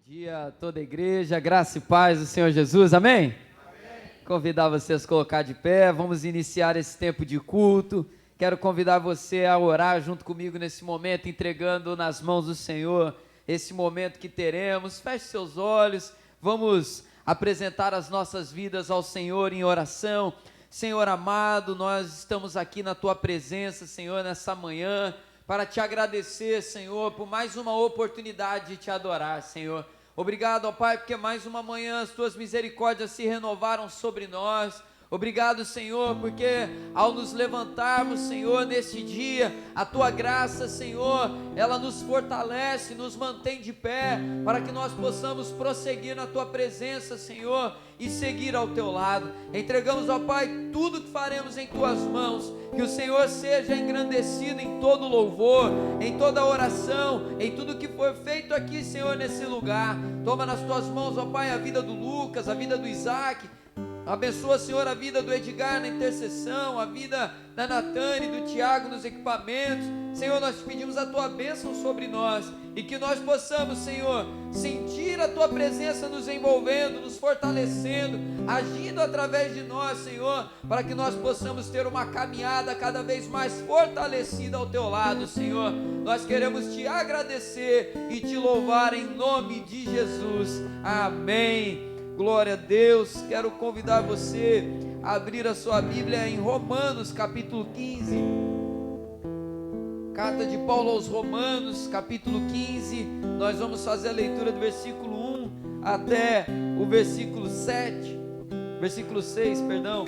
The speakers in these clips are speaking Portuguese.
dia a toda a igreja, graça e paz do Senhor Jesus, amém? Convidar você a se colocar de pé, vamos iniciar esse tempo de culto. Quero convidar você a orar junto comigo nesse momento, entregando nas mãos do Senhor esse momento que teremos. Feche seus olhos, vamos apresentar as nossas vidas ao Senhor em oração. Senhor amado, nós estamos aqui na Tua presença, Senhor, nessa manhã, para Te agradecer, Senhor, por mais uma oportunidade de Te adorar, Senhor. Obrigado, ó Pai, porque mais uma manhã as Tuas misericórdias se renovaram sobre nós. Obrigado, Senhor, porque ao nos levantarmos, Senhor, neste dia, a Tua graça, Senhor, ela nos fortalece, nos mantém de pé, para que nós possamos prosseguir na Tua presença, Senhor, e seguir ao Teu lado. Entregamos, ó Pai, tudo que faremos em Tuas mãos, que o Senhor seja engrandecido em todo louvor, em toda oração, em tudo que for feito aqui, Senhor, nesse lugar. Toma nas Tuas mãos, ó Pai, a vida do Lucas, a vida do Isaac. Abençoa, Senhor, a vida do Edgar na intercessão, a vida da Natane, do Tiago nos equipamentos. Senhor, nós te pedimos a Tua bênção sobre nós e que nós possamos, Senhor, sentir a Tua presença nos envolvendo, nos fortalecendo, agindo através de nós, Senhor, para que nós possamos ter uma caminhada cada vez mais fortalecida ao Teu lado, Senhor. Nós queremos Te agradecer e Te louvar em nome de Jesus. Amém. Glória a Deus. Quero convidar você a abrir a sua Bíblia em Romanos capítulo 15, carta de Paulo aos Romanos capítulo 15, nós vamos fazer a leitura do versículo 1 até o versículo 7, versículo 6, perdão.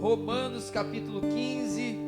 Romanos capítulo 15,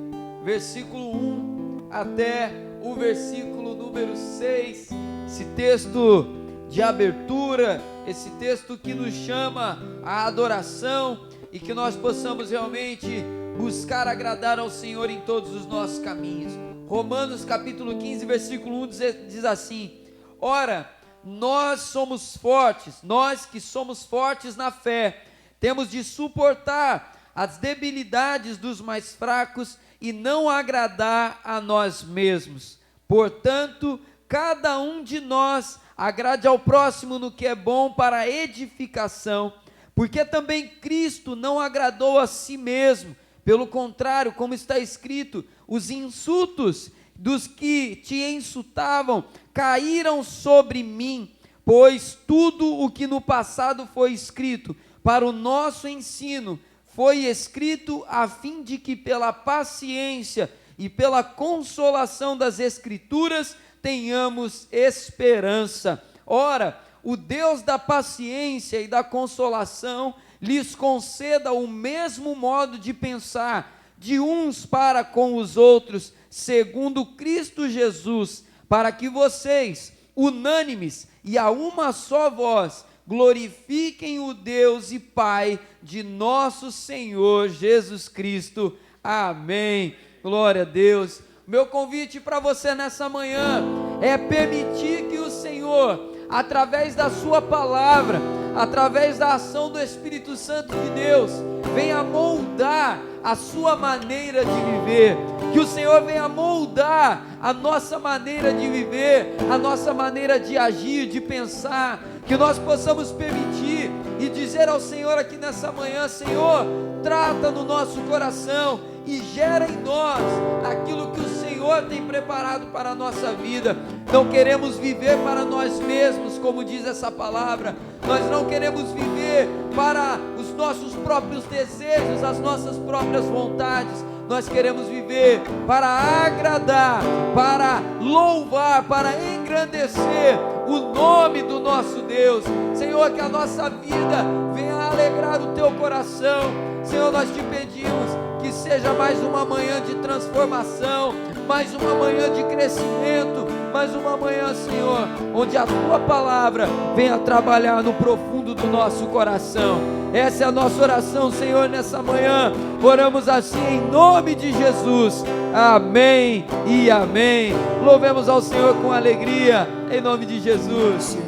versículo 1 até o versículo número 6, esse texto de abertura, esse texto que nos chama à adoração e que nós possamos realmente buscar agradar ao Senhor em todos os nossos caminhos. Romanos capítulo 15, versículo 1 diz assim: ora, nós somos fortes, nós que somos fortes na fé, temos de suportar as debilidades dos mais fracos e não agradar a nós mesmos. Portanto, cada um de nós agrade ao próximo no que é bom para a edificação, porque também Cristo não agradou a si mesmo. Pelo contrário, como está escrito, os insultos dos que te insultavam caíram sobre mim, pois tudo o que no passado foi escrito para o nosso ensino, foi escrito a fim de que pela paciência e pela consolação das Escrituras tenhamos esperança. Ora, o Deus da paciência e da consolação lhes conceda o mesmo modo de pensar de uns para com os outros, segundo Cristo Jesus, para que vocês, unânimes e a uma só voz, glorifiquem o Deus e Pai de nosso Senhor Jesus Cristo. Amém. Glória a Deus. Meu convite para você nessa manhã é permitir que o Senhor, através da sua palavra, através da ação do Espírito Santo de Deus, venha moldar a sua maneira de viver, que o Senhor venha moldar a nossa maneira de viver, a nossa maneira de agir, de pensar, que nós possamos permitir e dizer ao Senhor aqui nessa manhã: Senhor, trata no nosso coração e gera em nós aquilo que o Senhor tem preparado para a nossa vida. Não queremos viver para nós mesmos, como diz essa palavra. Nós não queremos viver para os nossos próprios desejos, as nossas próprias vontades. Nós queremos viver para agradar, para louvar, para engrandecer o nome do nosso Deus. Senhor, que a nossa vida venha alegrar o Teu coração. Senhor, nós te pedimos que seja mais uma manhã de transformação, mais uma manhã de crescimento, mais uma manhã, Senhor, onde a Tua palavra venha trabalhar no profundo do nosso coração. Essa é a nossa oração, Senhor, nessa manhã. Oramos assim em nome de Jesus. Amém e amém. Louvemos ao Senhor com alegria, em nome de Jesus.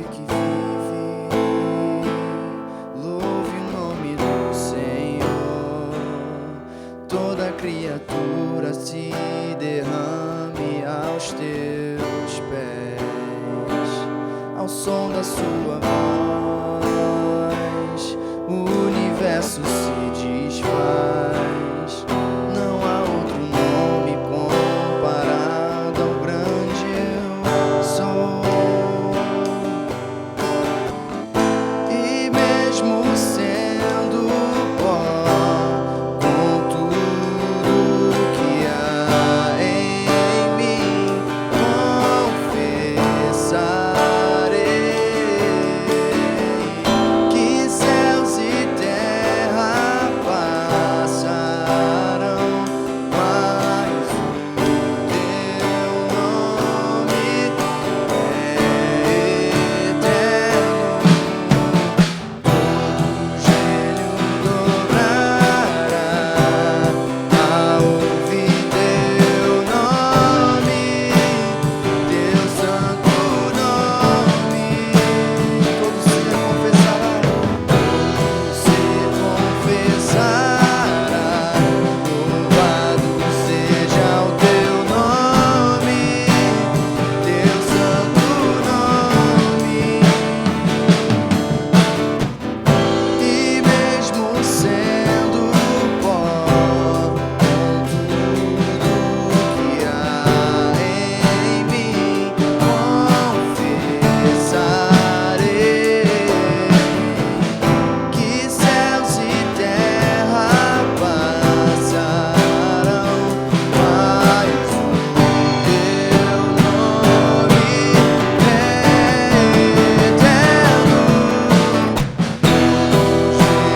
Criatura se derrame aos Teus pés, ao som da sua voz, o universo se desfaz. Não há outro nome comparado ao grande eu sou. E mesmo sendo pó, com tudo que há em mim, confessarei que céus e terra passarão, mas o teu nome é eterno. Todo joelho dobrará ao ouvir teu nome, teu santo nome. Todo ser confessará, louvado seja o teu nome, teu santo nome. E mesmo sendo pó, com tudo que há em mim, confessarei que céus e terra passarão, mas o teu nome é eterno.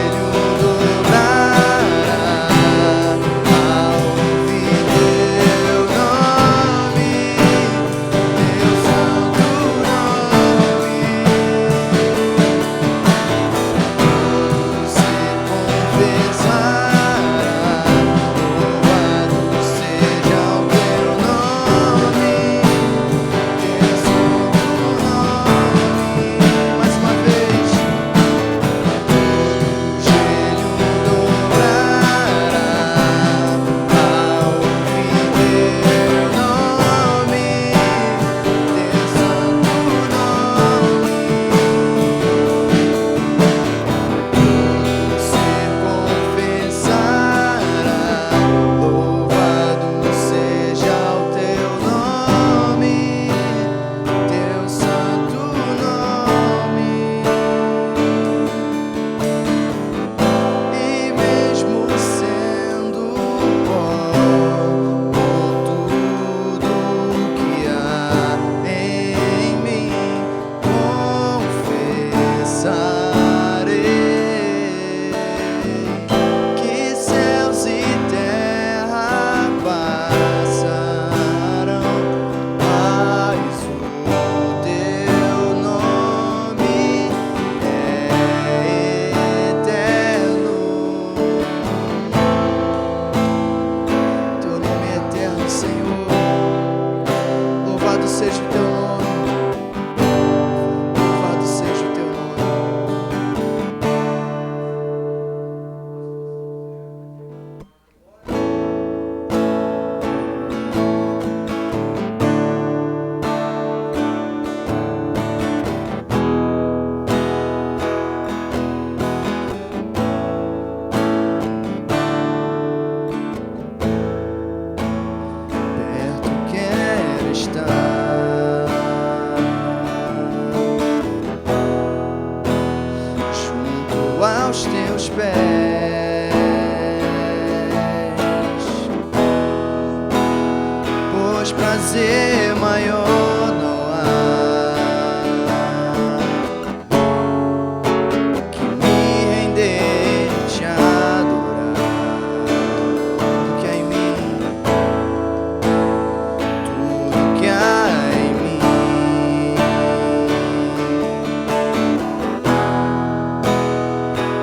Joelho dobrará ao ouvir teu nome, teu santo nome. Você confessará, louvado seja o teu nome, teu santo nome. Mais uma vez. Joelho dobrará ao ouvir teu nome, teu santo nome. Você confessará, louvado seja o teu nome, teu santo nome. E mesmo sendo pó, com tudo que há em mim, confessarei que céus e terra passarão, mas o teu nome é eterno. Teu nome é eterno, Senhor. Louvado seja o teu nome. Louvado seja o teu nome. Perto quero estar, junto aos teus pés, pois prazer maior não há que me render e te adorar. Tudo que há em mim, tudo que há em mim,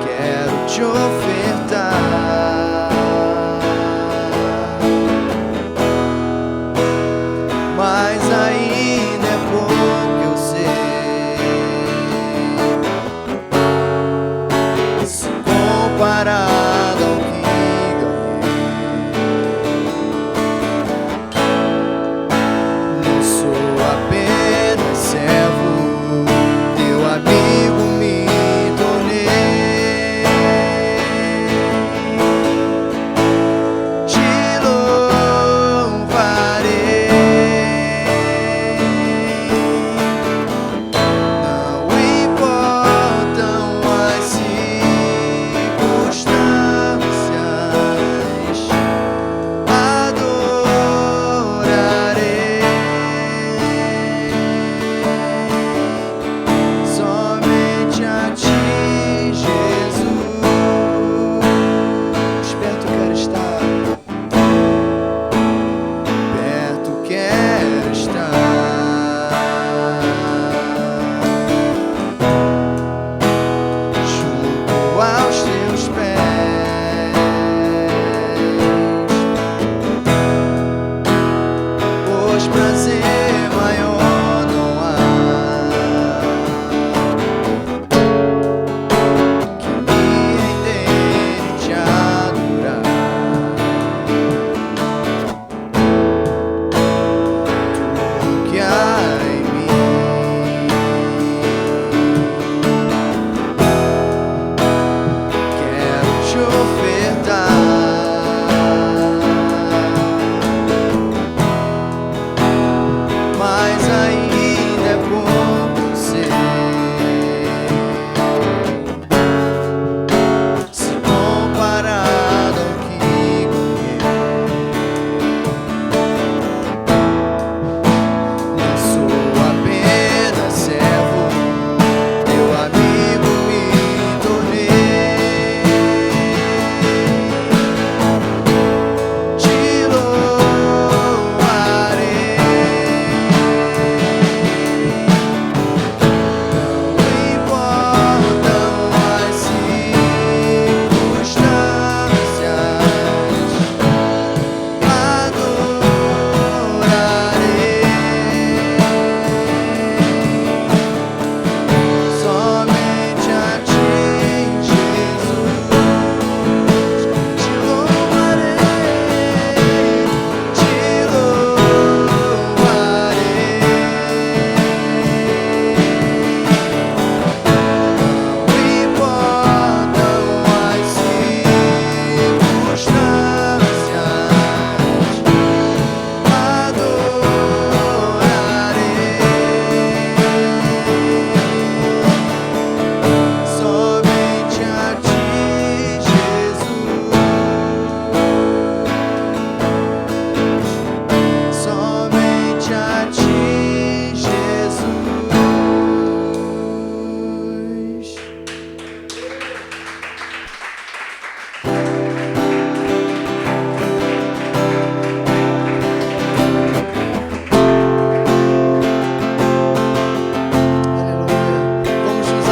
quero te ofertar. Mas ainda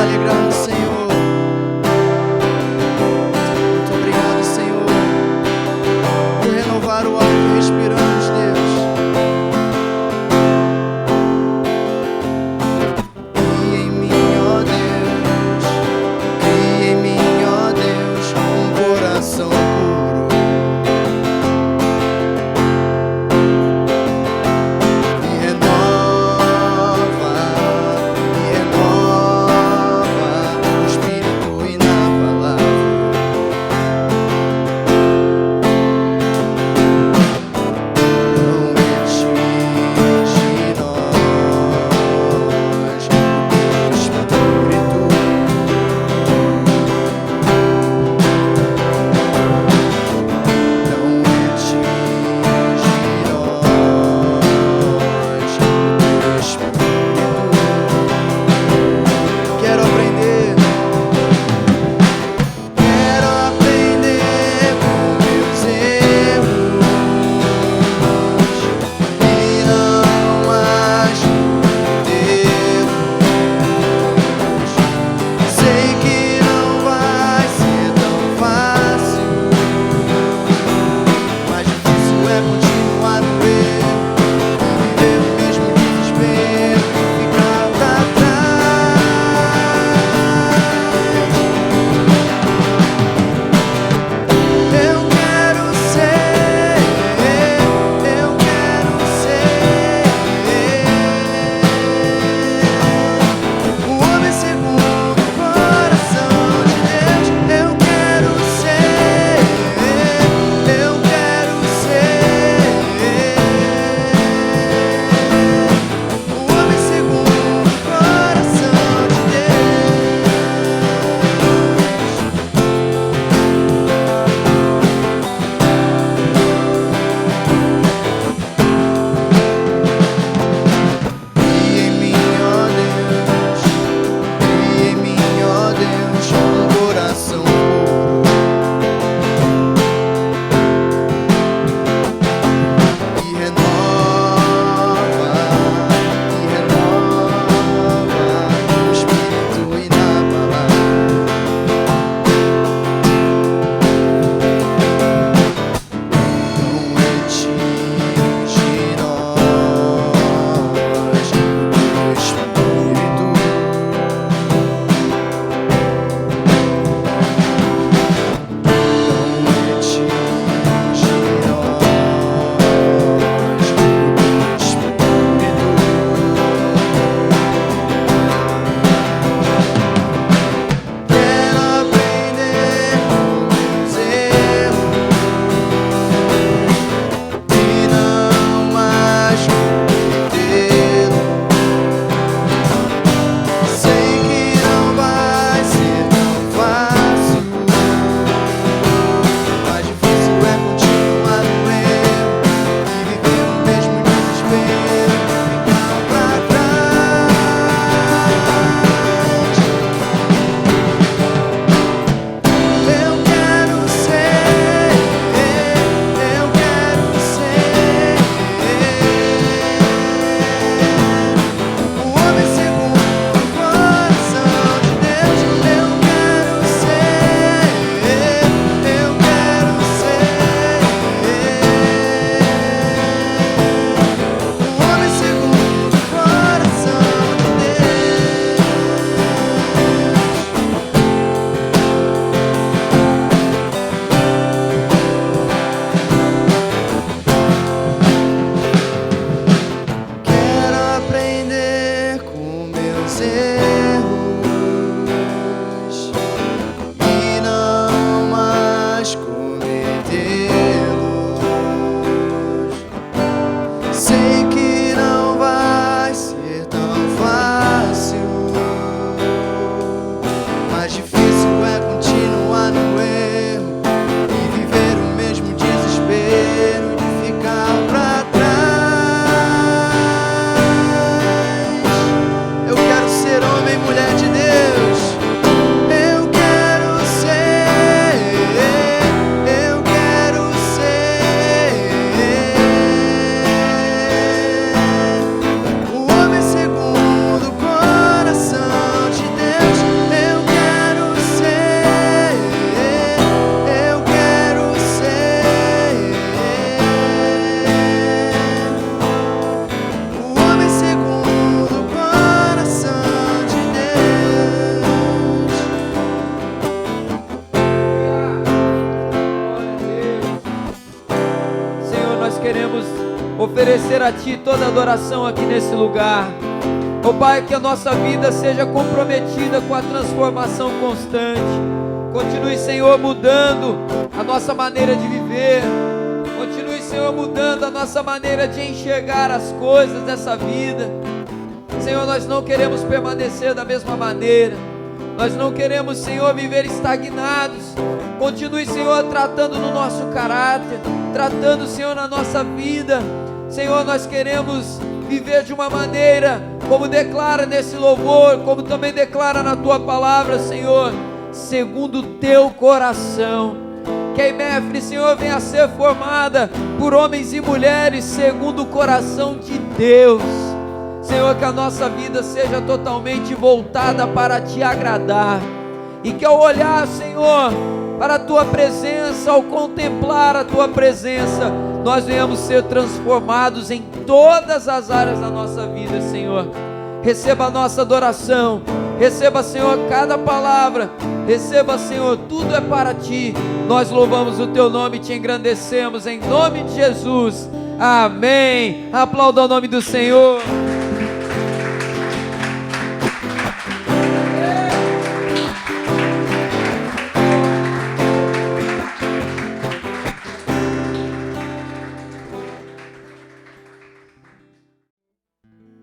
alegrar no Senhor. Muito obrigado, Senhor, por renovar o ar que respiramos, Deus. Cria em mim, ó Deus, cria em mim, ó Deus, um coração puro. Me renova, me renova. oferecer a Ti toda adoração aqui nesse lugar. Ó Pai, que a nossa vida seja comprometida com a transformação constante. Continue, Senhor, mudando a nossa maneira de viver. Continue, Senhor, mudando a nossa maneira de enxergar as coisas dessa vida. Senhor, nós não queremos permanecer da mesma maneira. Nós não queremos, Senhor, viver estagnados. Continue, Senhor, tratando no nosso caráter, tratando, Senhor, na nossa vida. Senhor, nós queremos viver de uma maneira, como declara nesse louvor, como também declara na Tua palavra, Senhor, segundo o Teu coração. Que a IMEFRE, Senhor, venha a ser formada por homens e mulheres segundo o coração de Deus. Senhor, que a nossa vida seja totalmente voltada para Te agradar, e que ao olhar, Senhor, para a Tua presença, ao contemplar a Tua presença, nós venhamos ser transformados em todas as áreas da nossa vida, Senhor. Receba a nossa adoração, receba, Senhor, cada palavra, receba, Senhor, tudo é para Ti. Nós louvamos o Teu nome e Te engrandecemos, em nome de Jesus, amém. Aplauda o nome do Senhor.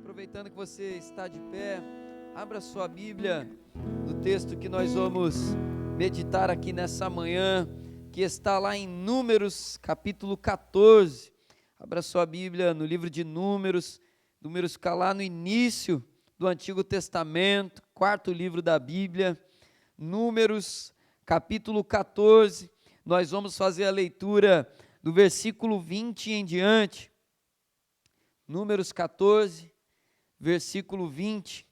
Aproveitando que você está de pé, abra sua Bíblia no texto que nós vamos meditar aqui nessa manhã, que está lá em Números, capítulo 14. Abra sua Bíblia no livro de Números fica lá no início do Antigo Testamento, quarto livro da Bíblia, Números, capítulo 14. Nós vamos fazer a leitura do versículo 20 em diante. Números 14, versículo 20.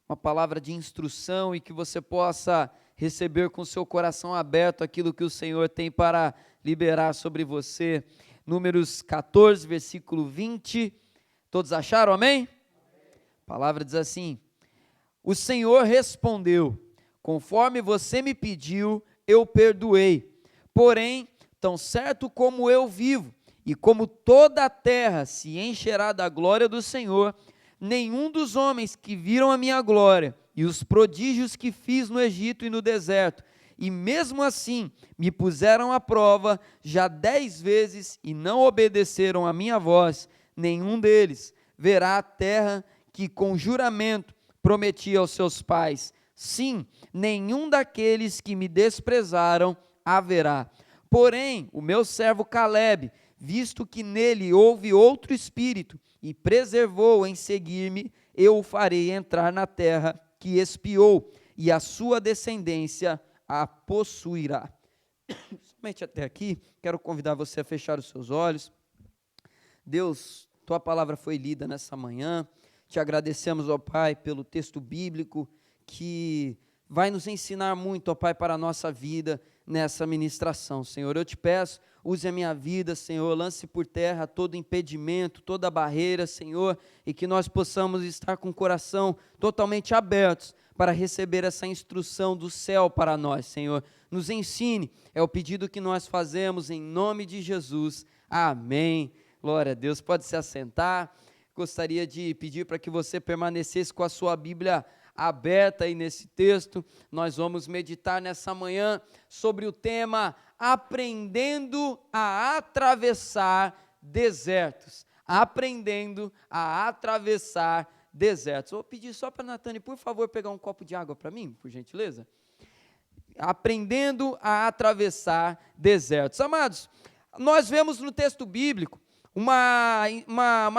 Uma palavra de instrução, e que você possa receber com seu coração aberto aquilo que o Senhor tem para liberar sobre você. Números 14, versículo 20. Todos acharam, amém? A palavra diz assim: o Senhor respondeu: conforme você me pediu, eu perdoei. Porém, tão certo como eu vivo, e como toda a terra se encherá da glória do Senhor, nenhum dos homens que viram a minha glória e os prodígios que fiz no Egito e no deserto, e mesmo assim me puseram à prova já 10 vezes e não obedeceram a minha voz, nenhum deles verá a terra que com juramento prometi aos seus pais. Sim, nenhum daqueles que me desprezaram haverá. Porém, o meu servo Caleb, visto que nele houve outro espírito, e preservou em seguir-me, eu o farei entrar na terra que espiou, e a sua descendência a possuirá. Somente até aqui, quero convidar você a fechar os seus olhos. Deus, Tua palavra foi lida nessa manhã, te agradecemos, ó Pai, pelo texto bíblico, que vai nos ensinar muito, ó Pai, para a nossa vida nessa ministração. Senhor, eu te peço, use a minha vida, Senhor, lance por terra todo impedimento, toda barreira, Senhor, e que nós possamos estar com o coração totalmente abertos para receber essa instrução do céu para nós, Senhor. Nos ensine, é o pedido que nós fazemos em nome de Jesus, amém. Glória a Deus, pode se assentar. Gostaria de pedir para que você permanecesse com a sua Bíblia aberta aí nesse texto. Nós vamos meditar nessa manhã sobre o tema aprendendo a atravessar desertos. Aprendendo a atravessar desertos. Vou pedir só para a Natane, por favor, pegar um copo de água para mim, por gentileza. Aprendendo a atravessar desertos. Amados, nós vemos no texto bíblico uma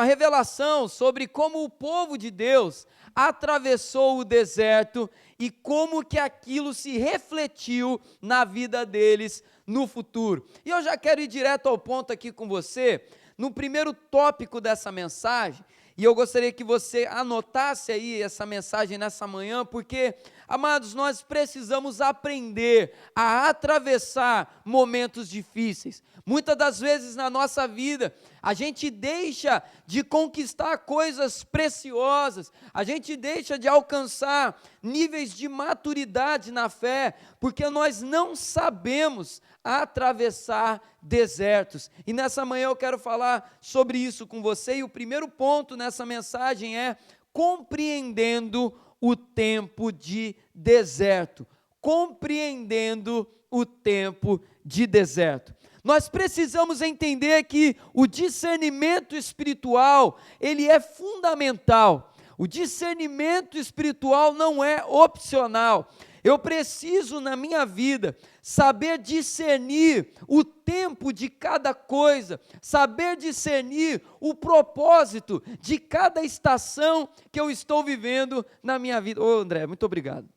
revelação sobre como o povo de Deus atravessou o deserto e como que aquilo se refletiu na vida deles no futuro. E eu já quero ir direto ao ponto aqui com você, no primeiro tópico dessa mensagem, e eu gostaria que você anotasse aí essa mensagem nessa manhã, porque, amados, nós precisamos aprender a atravessar momentos difíceis, Muitas das vezes na nossa vida, a gente deixa de conquistar coisas preciosas, a gente deixa de alcançar níveis de maturidade na fé, porque nós não sabemos atravessar desertos. E nessa manhã eu quero falar sobre isso com você, e o primeiro ponto nessa mensagem é compreendendo o tempo de deserto. Compreendendo o tempo de deserto. Nós precisamos entender que o discernimento espiritual, ele é fundamental. O discernimento espiritual não é opcional. Eu preciso, na minha vida, saber discernir o tempo de cada coisa, saber discernir o propósito de cada estação que eu estou vivendo na minha vida. Ô André, muito obrigado.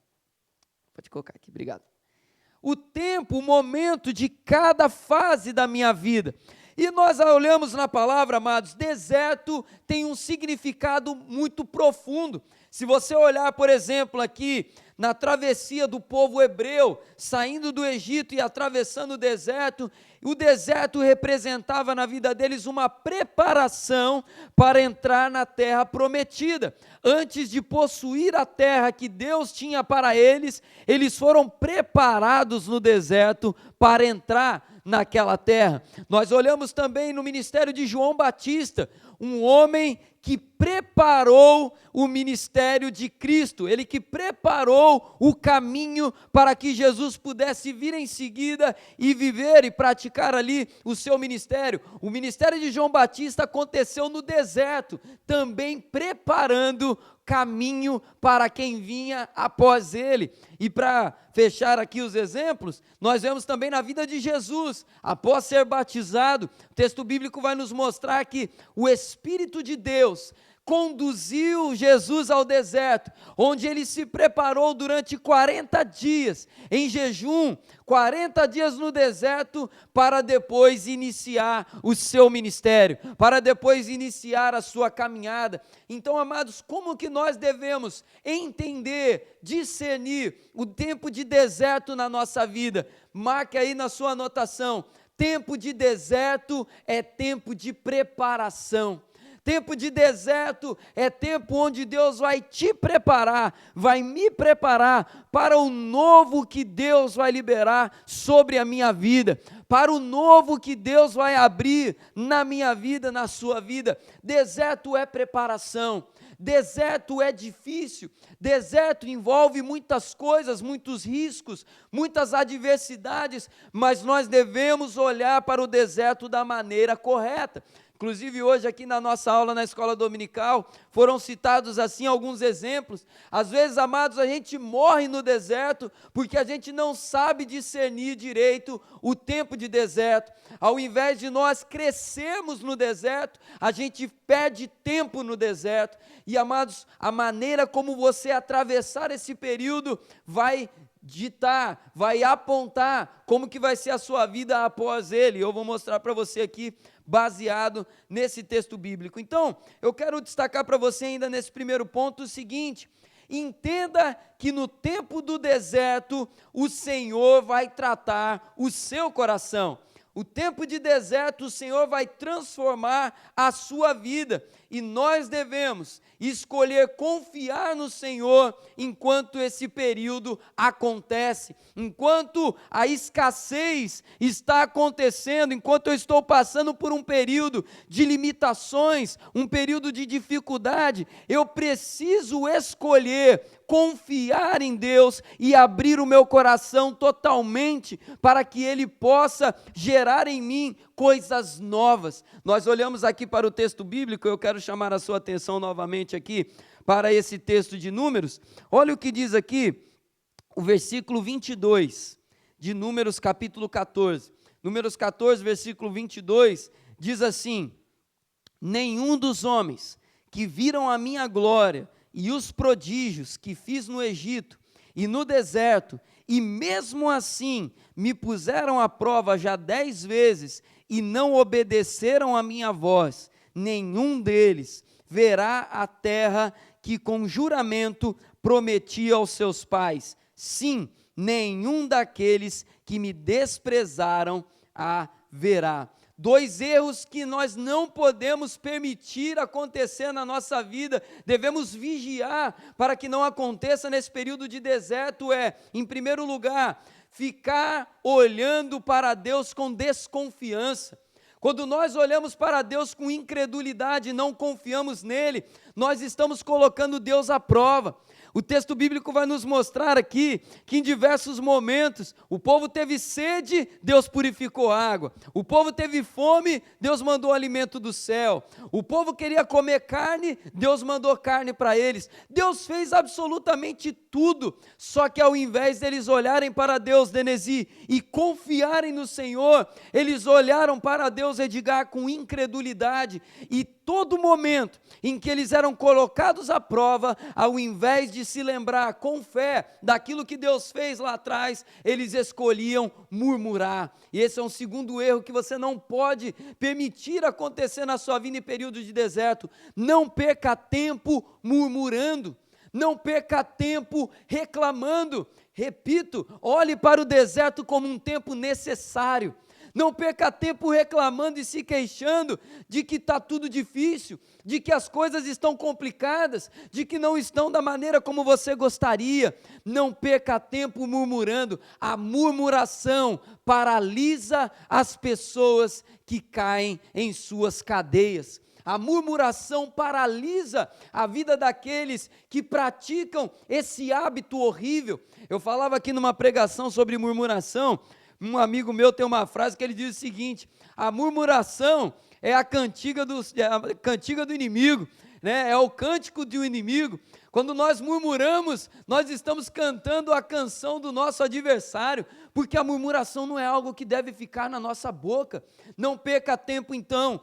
Pode colocar aqui, obrigado. O tempo, o momento de cada fase da minha vida. E nós olhamos na palavra, amados, deserto tem um significado muito profundo. Se você olhar, por exemplo, aqui na travessia do povo hebreu, saindo do Egito e atravessando o deserto representava na vida deles uma preparação para entrar na terra prometida. Antes de possuir a terra que Deus tinha para eles, eles foram preparados no deserto para entrar naquela terra. Nós olhamos também no ministério de João Batista, um homem que preparou o ministério de Cristo, ele que preparou o caminho para que Jesus pudesse vir em seguida e viver e praticar ali o seu ministério. O ministério de João Batista aconteceu no deserto, também preparando caminho para quem vinha após ele. E para fechar aqui os exemplos, nós vemos também na vida de Jesus, após ser batizado, o texto bíblico vai nos mostrar que o Espírito de Deus conduziu Jesus ao deserto, onde ele se preparou durante 40 dias, em jejum, 40 dias no deserto, para depois iniciar o seu ministério, para depois iniciar a sua caminhada. Então, amados, como que nós devemos entender, discernir o tempo de deserto na nossa vida? Marque aí na sua anotação, tempo de deserto é tempo de preparação. Tempo de deserto é tempo onde Deus vai te preparar, vai me preparar para o novo que Deus vai liberar sobre a minha vida, para o novo que Deus vai abrir na minha vida, na sua vida. Deserto é preparação. Deserto é difícil, deserto envolve muitas coisas, muitos riscos, muitas adversidades, mas nós devemos olhar para o deserto da maneira correta. Inclusive hoje aqui na nossa aula na escola dominical, foram citados assim alguns exemplos. Às vezes, amados, a gente morre no deserto, porque a gente não sabe discernir direito o tempo de deserto. Ao invés de nós crescermos no deserto, a gente perde tempo no deserto. E amados, a maneira como você atravessar esse período vai ditar, vai apontar como que vai ser a sua vida após ele. Eu vou mostrar para você aqui, baseado nesse texto bíblico. Então, eu quero destacar para você ainda nesse primeiro ponto o seguinte: entenda que no tempo do deserto, o Senhor vai tratar o seu coração. O tempo de deserto, o Senhor vai transformar a sua vida, e nós devemos escolher confiar no Senhor enquanto esse período acontece, enquanto a escassez está acontecendo, enquanto eu estou passando por um período de limitações, um período de dificuldade. Eu preciso escolher confiar em Deus e abrir o meu coração totalmente para que Ele possa gerar em mim coisas novas. Nós olhamos aqui para o texto bíblico, eu quero chamar a sua atenção novamente aqui para esse texto de Números. Olha o que diz aqui, o versículo 22 de Números capítulo 14. Números 14, versículo 22, diz assim: nenhum dos homens que viram a minha glória e os prodígios que fiz no Egito e no deserto, e mesmo assim me puseram à prova já 10 vezes e não obedeceram a minha voz, nenhum deles verá a terra que com juramento prometi aos seus pais. Sim, nenhum daqueles que me desprezaram a verá. 2 erros que nós não podemos permitir acontecer na nossa vida, devemos vigiar para que não aconteça nesse período de deserto, em primeiro lugar, ficar olhando para Deus com desconfiança. Quando nós olhamos para Deus com incredulidade e não confiamos nele, nós estamos colocando Deus à prova. O texto bíblico vai nos mostrar aqui que em diversos momentos o povo teve sede, Deus purificou a água. O povo teve fome, Deus mandou alimento do céu. O povo queria comer carne, Deus mandou carne para eles. Deus fez absolutamente tudo, só que ao invés deles olharem para Deus, Denesi, e confiarem no Senhor, eles olharam para Deus, Edgar, com incredulidade, e todo momento em que eles eram colocados à prova, ao invés de se lembrar com fé daquilo que Deus fez lá atrás, eles escolhiam murmurar. E esse é um segundo erro que você não pode permitir acontecer na sua vida em período de deserto. Não perca tempo murmurando, não perca tempo reclamando. Repito, olhe para o deserto como um tempo necessário. Não perca tempo reclamando e se queixando de que está tudo difícil, de que as coisas estão complicadas, de que não estão da maneira como você gostaria. Não perca tempo murmurando. A murmuração paralisa as pessoas que caem em suas cadeias. A murmuração paralisa a vida daqueles que praticam esse hábito horrível. Eu falava aqui numa pregação sobre murmuração. Um amigo meu tem uma frase que ele diz o seguinte: a murmuração é a cantiga do inimigo, né? É o cântico de um inimigo. Quando nós murmuramos, nós estamos cantando a canção do nosso adversário, porque a murmuração não é algo que deve ficar na nossa boca. Não perca tempo então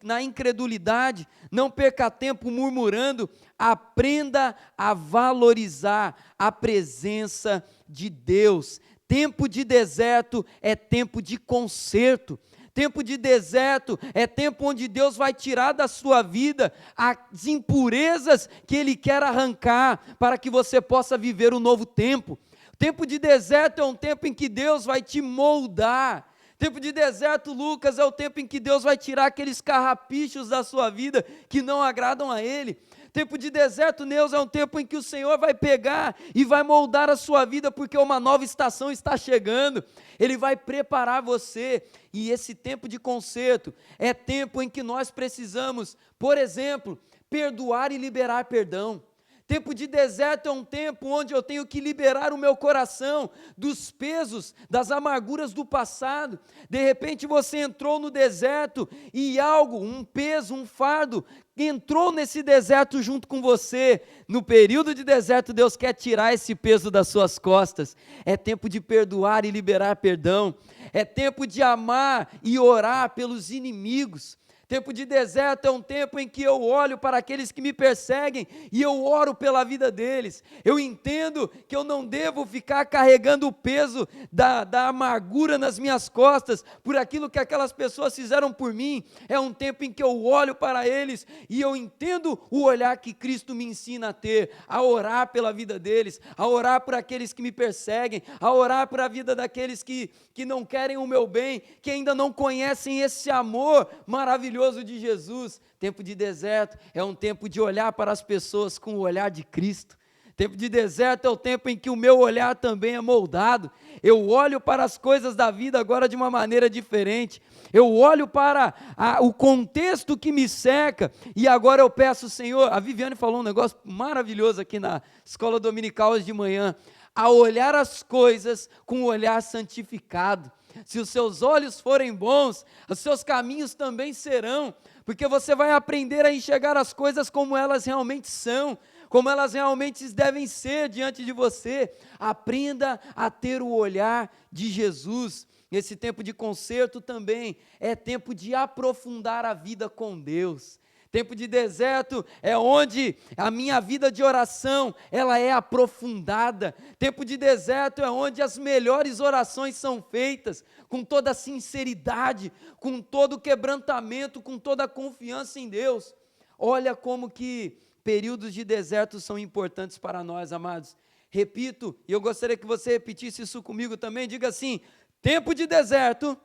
na incredulidade, não perca tempo murmurando, aprenda a valorizar a presença de Deus. Tempo de deserto é tempo de conserto. Tempo de deserto é tempo onde Deus vai tirar da sua vida as impurezas que Ele quer arrancar, para que você possa viver um novo tempo. Tempo de deserto é um tempo em que Deus vai te moldar. Tempo de deserto, Lucas, é o tempo em que Deus vai tirar aqueles carrapichos da sua vida que não agradam a Ele. Tempo de deserto, Neus, é um tempo em que o Senhor vai pegar e vai moldar a sua vida, porque uma nova estação está chegando. Ele vai preparar você, e esse tempo de conserto é tempo em que nós precisamos, por exemplo, perdoar e liberar perdão. Tempo de deserto é um tempo onde eu tenho que liberar o meu coração dos pesos, das amarguras do passado. De repente você entrou no deserto e algo, um peso, um fardo, entrou nesse deserto junto com você. No período de deserto, Deus quer tirar esse peso das suas costas. É tempo de perdoar e liberar perdão. É tempo de amar e orar pelos inimigos. Tempo de deserto é um tempo em que eu olho para aqueles que me perseguem e eu oro pela vida deles. Eu entendo que eu não devo ficar carregando o peso da amargura nas minhas costas por aquilo que aquelas pessoas fizeram por mim. É um tempo em que eu olho para eles e eu entendo o olhar que Cristo me ensina a ter, a orar pela vida deles, a orar por aqueles que me perseguem, a orar por a vida daqueles que não querem o meu bem, que ainda não conhecem esse amor maravilhoso de Jesus. Tempo de deserto é um tempo de olhar para as pessoas com o olhar de Cristo. Tempo de deserto é o tempo em que o meu olhar também é moldado. Eu olho para as coisas da vida agora de uma maneira diferente. Eu olho para o contexto que me cerca e agora eu peço, Senhor, a Viviane falou um negócio maravilhoso aqui na escola dominical hoje de manhã, a olhar as coisas com o olhar santificado. Se os seus olhos forem bons, os seus caminhos também serão, porque você vai aprender a enxergar as coisas como elas realmente são, como elas realmente devem ser diante de você. Aprenda a ter o olhar de Jesus. Esse tempo de conserto também é tempo de aprofundar a vida com Deus. Tempo de deserto é onde a minha vida de oração, ela é aprofundada. Tempo de deserto é onde as melhores orações são feitas, com toda a sinceridade, com todo o quebrantamento, com toda a confiança em Deus. Olha como que períodos de deserto são importantes para nós, amados. Repito, e eu gostaria que você repetisse isso comigo também, diga assim: tempo de deserto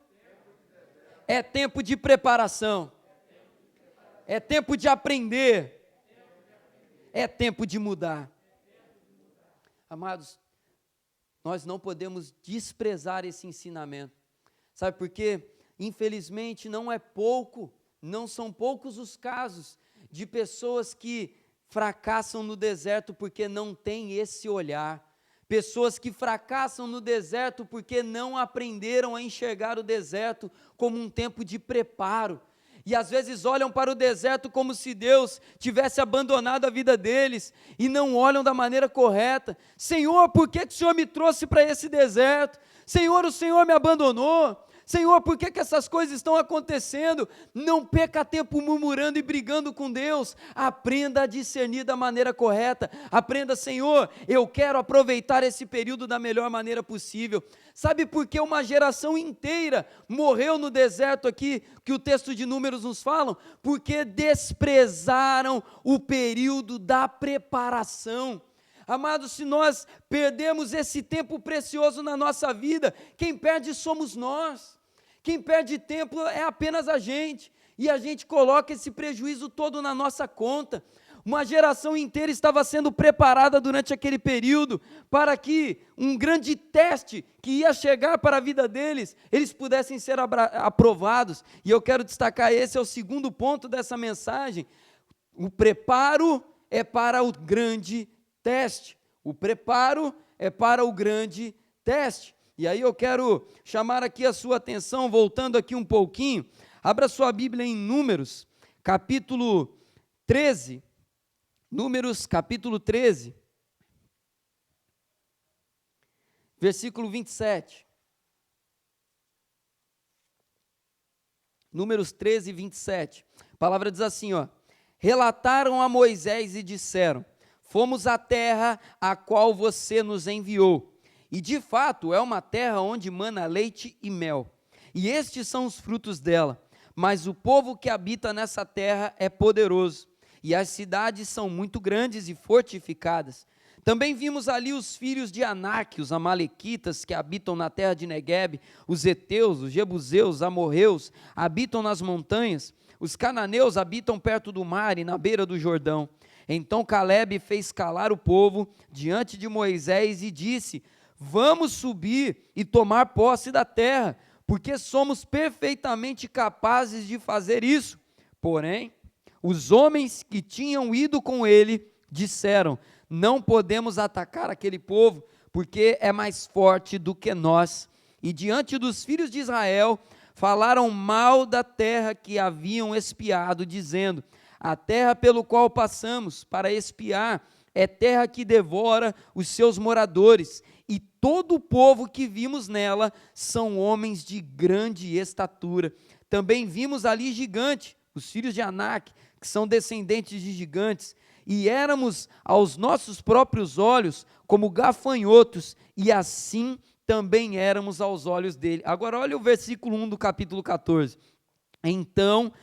É tempo de preparação. É tempo de aprender. É tempo de mudar. Amados, nós não podemos desprezar esse ensinamento. Sabe por quê? Infelizmente não são poucos os casos de pessoas que fracassam no deserto porque não têm esse olhar. Pessoas que fracassam no deserto porque não aprenderam a enxergar o deserto como um tempo de preparo. E às vezes olham para o deserto como se Deus tivesse abandonado a vida deles e não olham da maneira correta. Senhor, por que o Senhor me trouxe para esse deserto? Senhor, o Senhor me abandonou. Senhor, por que essas coisas estão acontecendo? Não perca tempo murmurando e brigando com Deus. Aprenda a discernir da maneira correta. Aprenda, Senhor, eu quero aproveitar esse período da melhor maneira possível. Sabe por que uma geração inteira morreu no deserto aqui, que o texto de Números nos fala? Porque desprezaram o período da preparação. Amados, se nós perdemos esse tempo precioso na nossa vida, quem perde somos nós. Quem perde tempo é apenas a gente, e a gente coloca esse prejuízo todo na nossa conta. Uma geração inteira estava sendo preparada durante aquele período para que um grande teste que ia chegar para a vida deles, eles pudessem ser aprovados. E eu quero destacar, esse é o segundo ponto dessa mensagem. O preparo é para o grande teste. O preparo é para o grande teste. E aí eu quero chamar aqui a sua atenção, voltando aqui um pouquinho. Abra sua Bíblia em Números, capítulo 13. Números, capítulo 13, versículo 27. Números 13, 27. A palavra diz assim, ó: relataram a Moisés e disseram: fomos à terra a qual você nos enviou, e de fato é uma terra onde mana leite e mel, e estes são os frutos dela, mas o povo que habita nessa terra é poderoso, e as cidades são muito grandes e fortificadas. Também vimos ali os filhos de Anak, os amalequitas que habitam na terra de Neguebe, os heteus, os jebuseus, os amorreus, habitam nas montanhas, os cananeus habitam perto do mar e na beira do Jordão. Então Calebe fez calar o povo diante de Moisés e disse: vamos subir e tomar posse da terra, porque somos perfeitamente capazes de fazer isso. Porém, os homens que tinham ido com ele disseram: não podemos atacar aquele povo, porque é mais forte do que nós. E diante dos filhos de Israel, falaram mal da terra que haviam espiado, dizendo: a terra pelo qual passamos para espiar é terra que devora os seus moradores, e todo o povo que vimos nela são homens de grande estatura. Também vimos ali gigante, os filhos de Anak, que são descendentes de gigantes, e éramos aos nossos próprios olhos como gafanhotos, e assim também éramos aos olhos dele. Agora olha o versículo 1 do capítulo 14. Então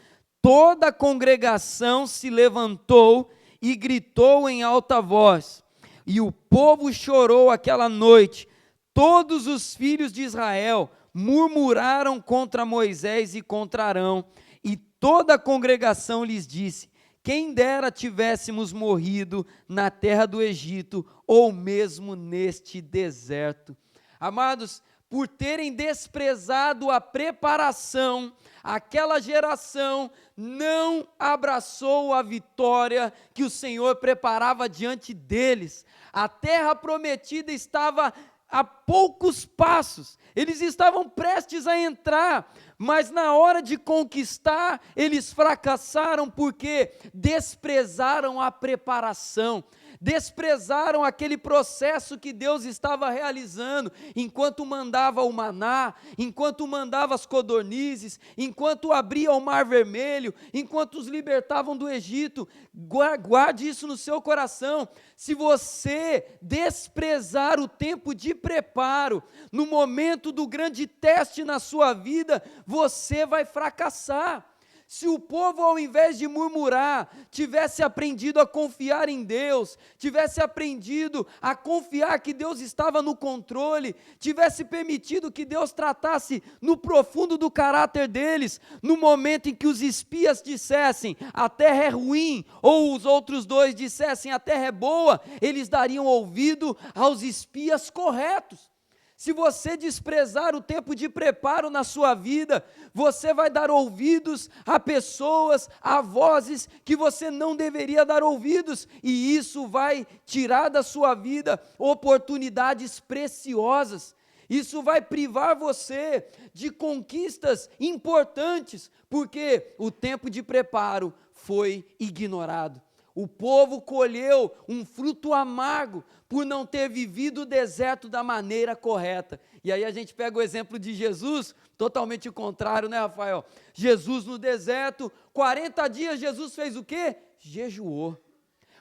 toda a congregação se levantou e gritou em alta voz, e o povo chorou aquela noite. Todos os filhos de Israel murmuraram contra Moisés e contra Arão, e toda a congregação lhes disse: quem dera tivéssemos morrido na terra do Egito, ou mesmo neste deserto. Amados, por terem desprezado a preparação, aquela geração não abraçou a vitória que o Senhor preparava diante deles. A terra prometida estava a poucos passos, eles estavam prestes a entrar, mas na hora de conquistar, eles fracassaram porque desprezaram a preparação, desprezaram aquele processo que Deus estava realizando, enquanto mandava o maná, enquanto mandava as codornizes, enquanto abria o mar vermelho, enquanto os libertavam do Egito. Guarde isso no seu coração. Se você desprezar o tempo de preparo, no momento do grande teste na sua vida, você vai fracassar. Se o povo, ao invés de murmurar, tivesse aprendido a confiar em Deus, tivesse aprendido a confiar que Deus estava no controle, tivesse permitido que Deus tratasse no profundo do caráter deles, no momento em que os espias dissessem, a terra é ruim, ou os outros dois dissessem, a terra é boa, eles dariam ouvido aos espias corretos. Se você desprezar o tempo de preparo na sua vida, você vai dar ouvidos a pessoas, a vozes que você não deveria dar ouvidos, e isso vai tirar da sua vida oportunidades preciosas. Isso vai privar você de conquistas importantes, porque o tempo de preparo foi ignorado. O povo colheu um fruto amargo por não ter vivido o deserto da maneira correta. E aí a gente pega o exemplo de Jesus, totalmente o contrário, né, Rafael? Jesus no deserto, 40 dias Jesus fez o quê? Jejuou.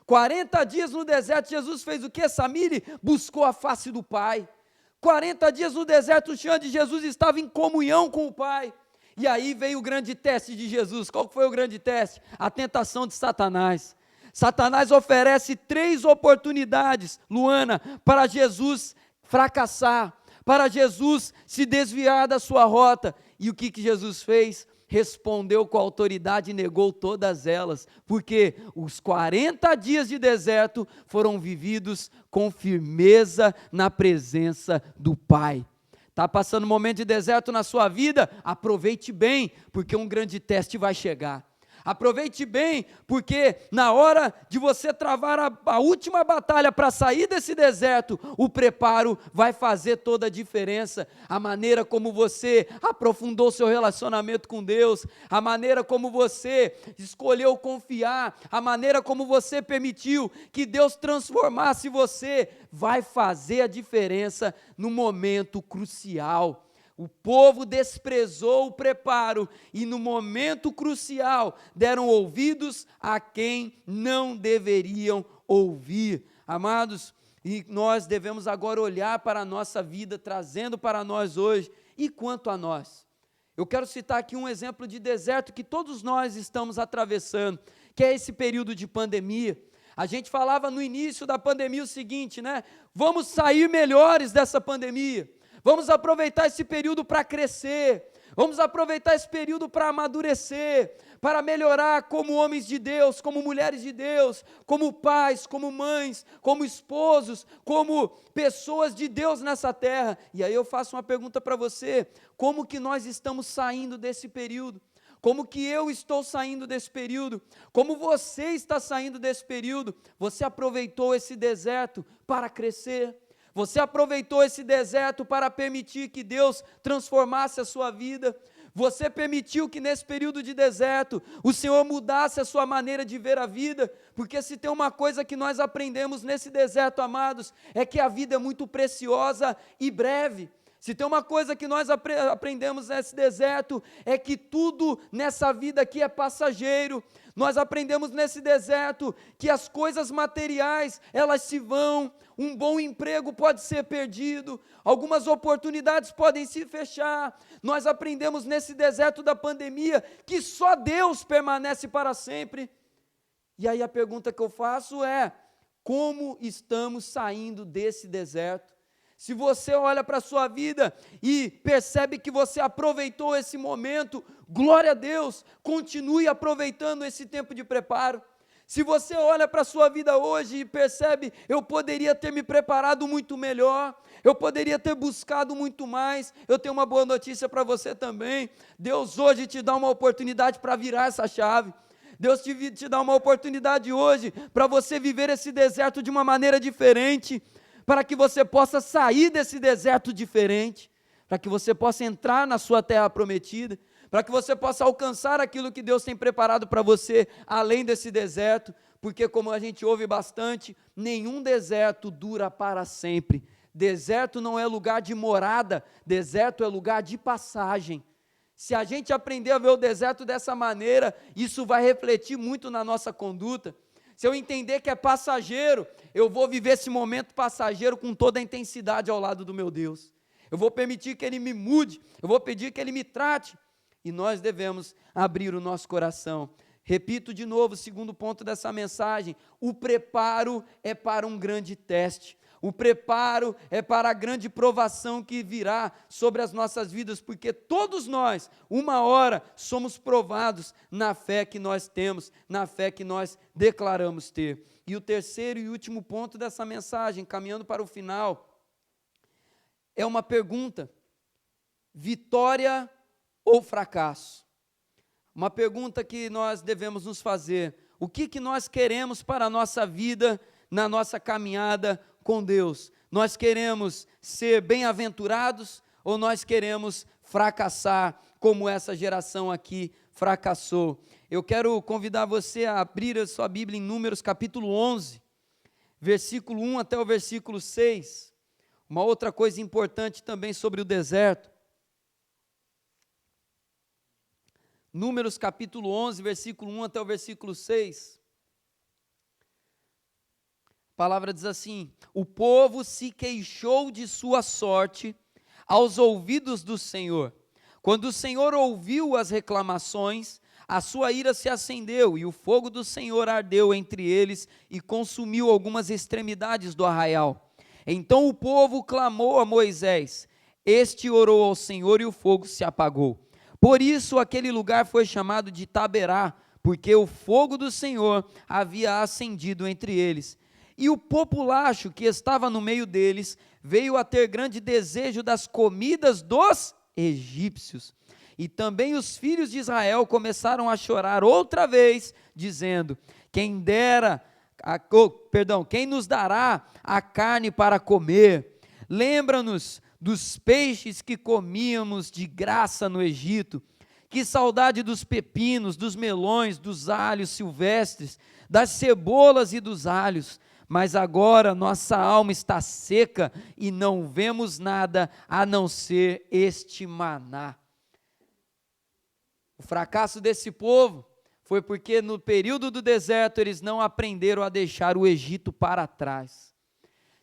40 dias no deserto Jesus fez o quê, Samiri? Buscou a face do Pai. 40 dias no deserto o Senhor de Jesus estava em comunhão com o Pai. E aí veio o grande teste de Jesus. Qual foi o grande teste? A tentação de Satanás. Satanás oferece 3 oportunidades, Luana, para Jesus fracassar, para Jesus se desviar da sua rota. E o que Jesus fez? Respondeu com autoridade e negou todas elas, porque os 40 dias de deserto foram vividos com firmeza na presença do Pai. Está passando um momento de deserto na sua vida? Aproveite bem, porque um grande teste vai chegar. Aproveite bem, porque na hora de você travar a última batalha para sair desse deserto, o preparo vai fazer toda a diferença. A maneira como você aprofundou seu relacionamento com Deus, a maneira como você escolheu confiar, a maneira como você permitiu que Deus transformasse você, vai fazer a diferença no momento crucial. O povo desprezou o preparo e no momento crucial deram ouvidos a quem não deveriam ouvir. Amados, e nós devemos agora olhar para a nossa vida, trazendo para nós hoje, e quanto a nós? Eu quero citar aqui um exemplo de deserto que todos nós estamos atravessando, que é esse período de pandemia. A gente falava no início da pandemia o seguinte, né? Vamos sair melhores dessa pandemia. Vamos aproveitar esse período para crescer, vamos aproveitar esse período para amadurecer, para melhorar como homens de Deus, como mulheres de Deus, como pais, como mães, como esposos, como pessoas de Deus nessa terra. E aí eu faço uma pergunta para você: como que nós estamos saindo desse período? Como que eu estou saindo desse período? Como você está saindo desse período? Você aproveitou esse deserto para crescer? Você aproveitou esse deserto para permitir que Deus transformasse a sua vida? Você permitiu que nesse período de deserto o Senhor mudasse a sua maneira de ver a vida? Porque se tem uma coisa que nós aprendemos nesse deserto, amados, é que a vida é muito preciosa e breve. Se tem uma coisa que nós aprendemos nesse deserto, é que tudo nessa vida aqui é passageiro. Nós aprendemos nesse deserto que as coisas materiais, elas se vão, um bom emprego pode ser perdido, algumas oportunidades podem se fechar. Nós aprendemos nesse deserto da pandemia que só Deus permanece para sempre. E aí a pergunta que eu faço é: como estamos saindo desse deserto? Se você olha para a sua vida e percebe que você aproveitou esse momento, glória a Deus, continue aproveitando esse tempo de preparo. Se você olha para a sua vida hoje e percebe, eu poderia ter me preparado muito melhor, eu poderia ter buscado muito mais, eu tenho uma boa notícia para você também. Deus hoje te dá uma oportunidade para virar essa chave. Deus te dá uma oportunidade hoje para você viver esse deserto de uma maneira diferente, para que você possa sair desse deserto diferente, para que você possa entrar na sua terra prometida, para que você possa alcançar aquilo que Deus tem preparado para você, além desse deserto, porque como a gente ouve bastante, nenhum deserto dura para sempre. Deserto não é lugar de morada, deserto é lugar de passagem. Se a gente aprender a ver o deserto dessa maneira, isso vai refletir muito na nossa conduta. Se eu entender que é passageiro, eu vou viver esse momento passageiro com toda a intensidade ao lado do meu Deus. Eu vou permitir que Ele me mude, eu vou pedir que Ele me trate. e nós devemos abrir o nosso coração. Repito de novo, o segundo ponto dessa mensagem: o preparo é para um grande teste. O preparo é para a grande provação que virá sobre as nossas vidas, porque todos nós, uma hora, somos provados na fé que nós temos, na fé que nós declaramos ter. E o terceiro e último ponto dessa mensagem, caminhando para o final, é uma pergunta: vitória ou fracasso? Uma pergunta que nós devemos nos fazer: o que nós queremos para a nossa vida, na nossa caminhada com Deus? Nós queremos ser bem-aventurados ou nós queremos fracassar como essa geração aqui fracassou? Eu quero convidar você a abrir a sua Bíblia em Números capítulo 11, versículo 1 até o versículo 6. Uma outra coisa importante também sobre o deserto. Números capítulo 11, versículo 1 até o versículo 6. A palavra diz assim: o povo se queixou de sua sorte aos ouvidos do Senhor. Quando o Senhor ouviu as reclamações, a sua ira se acendeu, e o fogo do Senhor ardeu entre eles e consumiu algumas extremidades do arraial. Então o povo clamou a Moisés. Este orou ao Senhor e o fogo se apagou. Por isso aquele lugar foi chamado de Taberá, porque o fogo do Senhor havia acendido entre eles. E o populacho que estava no meio deles veio a ter grande desejo das comidas dos egípcios. E também os filhos de Israel começaram a chorar outra vez, dizendo: quem nos dará a carne para comer? Lembra-nos dos peixes que comíamos de graça no Egito. Que saudade dos pepinos, dos melões, dos alhos silvestres, das cebolas e dos alhos. Mas agora nossa alma está seca e não vemos nada a não ser este maná. O fracasso desse povo foi porque no período do deserto eles não aprenderam a deixar o Egito para trás.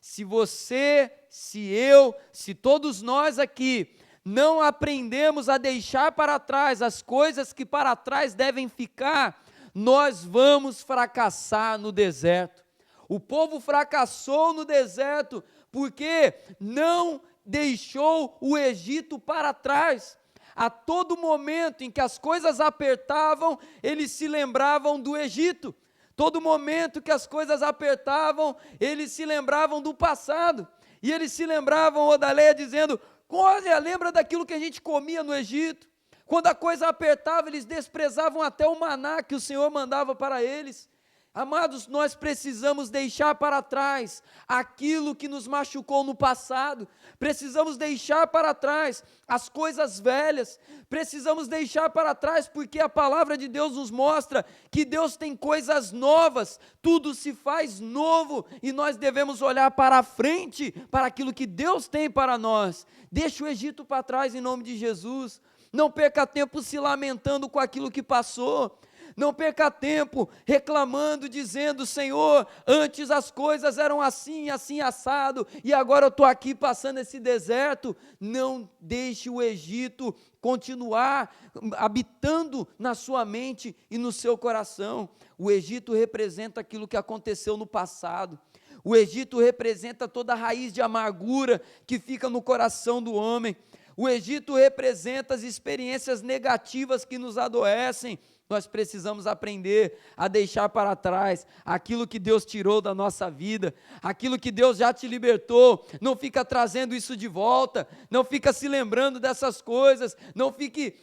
Se você, se eu, se todos nós aqui não aprendemos a deixar para trás as coisas que para trás devem ficar, nós vamos fracassar no deserto. O povo fracassou no deserto porque não deixou o Egito para trás. A todo momento em que as coisas apertavam, eles se lembravam do Egito. Todo momento que as coisas apertavam, eles se lembravam do passado. E eles se lembravam, Odaleia, dizendo: olha, lembra daquilo que a gente comia no Egito? Quando a coisa apertava, eles desprezavam até o maná que o Senhor mandava para eles. Amados, nós precisamos deixar para trás aquilo que nos machucou no passado, precisamos deixar para trás as coisas velhas, precisamos deixar para trás, porque a palavra de Deus nos mostra que Deus tem coisas novas, tudo se faz novo, e nós devemos olhar para a frente, para aquilo que Deus tem para nós. Deixa o Egito para trás em nome de Jesus, não perca tempo se lamentando com aquilo que passou. Não perca tempo reclamando, dizendo: Senhor, antes as coisas eram assim, assim assado, e agora eu estou aqui passando esse deserto. Não deixe o Egito continuar habitando na sua mente e no seu coração. O Egito representa aquilo que aconteceu no passado. O Egito representa toda a raiz de amargura que fica no coração do homem. O Egito representa as experiências negativas que nos adoecem. Nós precisamos aprender a deixar para trás aquilo que Deus tirou da nossa vida, aquilo que Deus já te libertou. Não fica trazendo isso de volta, não fica se lembrando dessas coisas, não fique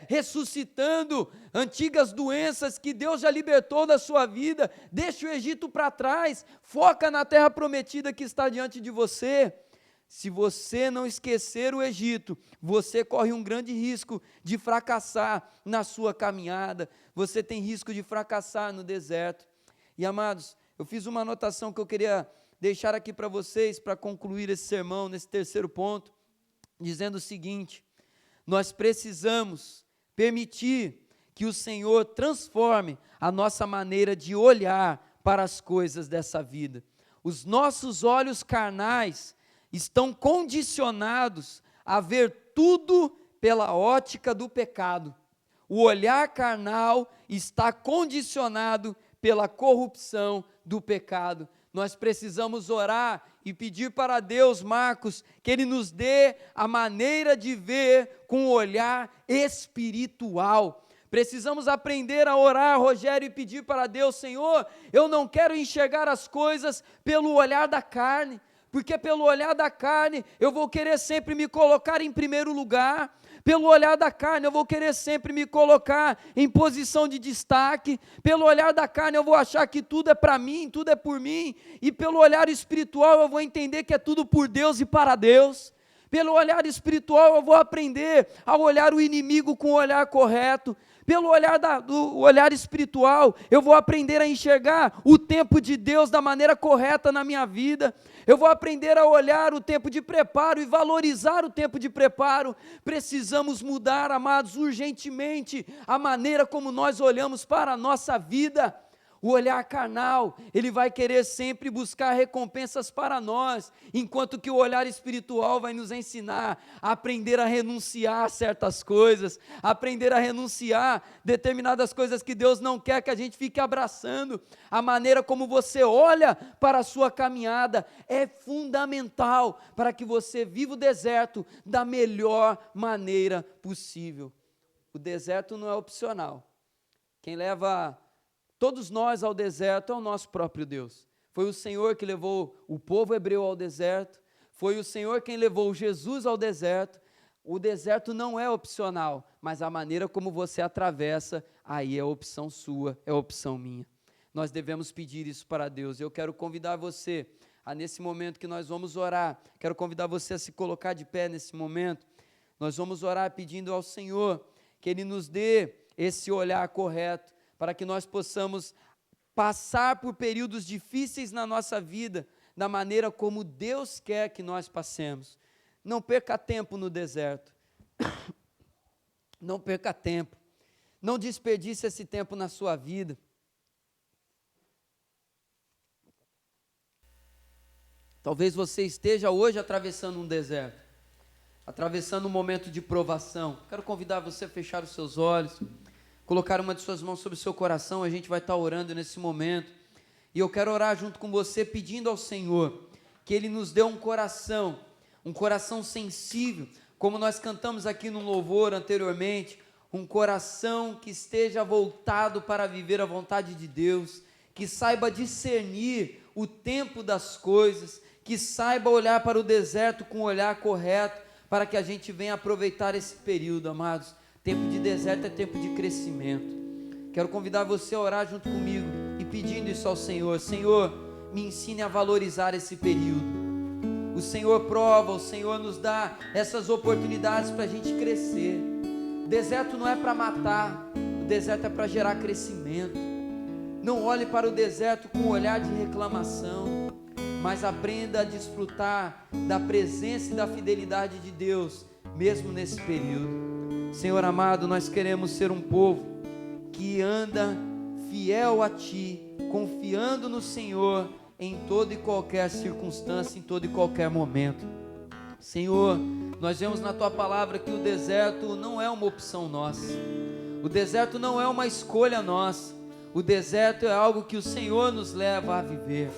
ressuscitando antigas doenças que Deus já libertou da sua vida. Deixa o Egito para trás, foca na terra prometida que está diante de você. Se você não esquecer o Egito, você corre um grande risco de fracassar na sua caminhada, você tem risco de fracassar no deserto. E amados, eu fiz uma anotação que eu queria deixar aqui para vocês, para concluir esse sermão, nesse terceiro ponto, dizendo o seguinte: nós precisamos permitir que o Senhor transforme a nossa maneira de olhar para as coisas dessa vida. Os nossos olhos carnais estão condicionados a ver tudo pela ótica do pecado. O olhar carnal está condicionado pela corrupção do pecado. Nós precisamos orar e pedir para Deus, Marcos, que Ele nos dê a maneira de ver com o olhar espiritual. Precisamos aprender a orar, Rogério, e pedir para Deus: Senhor, eu não quero enxergar as coisas pelo olhar da carne, porque pelo olhar da carne eu vou querer sempre me colocar em primeiro lugar. Pelo olhar da carne eu vou querer sempre me colocar em posição de destaque. Pelo olhar da carne eu vou achar que tudo é para mim, tudo é por mim. E pelo olhar espiritual eu vou entender que é tudo por Deus e para Deus. Pelo olhar espiritual eu vou aprender a olhar o inimigo com o olhar correto. Pelo olhar do olhar espiritual, eu vou aprender a enxergar o tempo de Deus da maneira correta na minha vida. Eu vou aprender a olhar o tempo de preparo e valorizar o tempo de preparo. Precisamos mudar, amados, urgentemente a maneira como nós olhamos para a nossa vida. O olhar carnal, ele vai querer sempre buscar recompensas para nós, enquanto que o olhar espiritual vai nos ensinar a aprender a renunciar a certas coisas, aprender a renunciar determinadas coisas que Deus não quer que a gente fique abraçando. A maneira como você olha para a sua caminhada é fundamental para que você viva o deserto da melhor maneira possível. O deserto não é opcional. Quem leva todos nós ao deserto é o nosso próprio Deus. Foi o Senhor que levou o povo hebreu ao deserto, foi o Senhor quem levou Jesus ao deserto. O deserto não é opcional, mas a maneira como você atravessa, aí é opção sua, é opção minha. Nós devemos pedir isso para Deus. Eu quero convidar você, nesse momento que nós vamos orar, quero convidar você a se colocar de pé nesse momento. Nós vamos orar pedindo ao Senhor que Ele nos dê esse olhar correto, para que nós possamos passar por períodos difíceis na nossa vida, da maneira como Deus quer que nós passemos. Não perca tempo no deserto, não perca tempo, não desperdice esse tempo na sua vida. Talvez você esteja hoje atravessando um deserto, atravessando um momento de provação. Quero convidar você a fechar os seus olhos, colocar uma de suas mãos sobre o seu coração. A gente vai estar orando nesse momento, e eu quero orar junto com você, pedindo ao Senhor, que Ele nos dê um coração sensível, como nós cantamos aqui no louvor anteriormente, um coração que esteja voltado para viver a vontade de Deus, que saiba discernir o tempo das coisas, que saiba olhar para o deserto com o olhar correto, para que a gente venha aproveitar esse período, amados. Tempo de deserto é tempo de crescimento. Quero convidar você a orar junto comigo e pedindo isso ao Senhor. Senhor, me ensine a valorizar esse período. O Senhor prova, o Senhor nos dá essas oportunidades para a gente crescer. O deserto não é para matar, o deserto é para gerar crescimento. Não olhe para o deserto com um olhar de reclamação, mas aprenda a desfrutar da presença e da fidelidade de Deus, mesmo nesse período. Senhor amado, nós queremos ser um povo que anda fiel a Ti, confiando no Senhor em toda e qualquer circunstância, em todo e qualquer momento. Senhor, nós vemos na Tua palavra que o deserto não é uma opção nossa, o deserto não é uma escolha nossa, o deserto é algo que o Senhor nos leva a viver.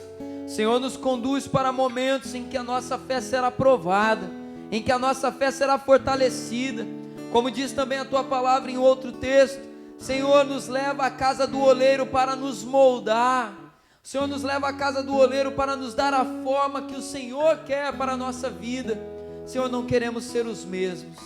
O Senhor nos conduz para momentos em que a nossa fé será provada, em que a nossa fé será fortalecida. Como diz também a Tua palavra em outro texto, Senhor nos leva à casa do oleiro para nos moldar. O Senhor nos leva à casa do oleiro para nos dar a forma que o Senhor quer para a nossa vida. Senhor, não queremos ser os mesmos,